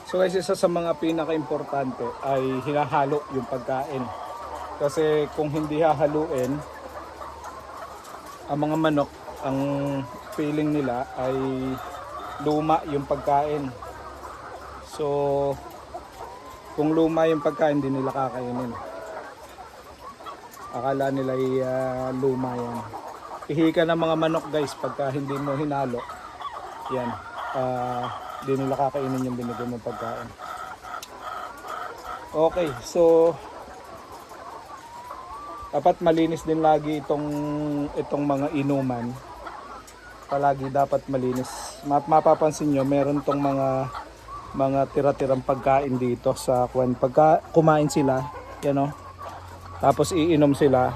So guys, isa sa mga pinaka-importante ay hinahalo yung pagkain. Kasi kung hindi hahaluin, ang mga manok, ang feeling nila ay luma yung pagkain. So kung luma yung pagkain, hindi nila kakainin. Akala nila ay luma yan. Ihika ng mga manok guys pagka hindi mo hinalo. Yan. Hindi nila kakainin yung binigay mong pagkain. Okay, so dapat malinis din lagi itong mga inuman. Palagi dapat malinis. Mapapansin nyo, meron tong mga tira-tirang pagkain dito sa kwan. Pagka kumain sila, yan o. Tapos iinom sila.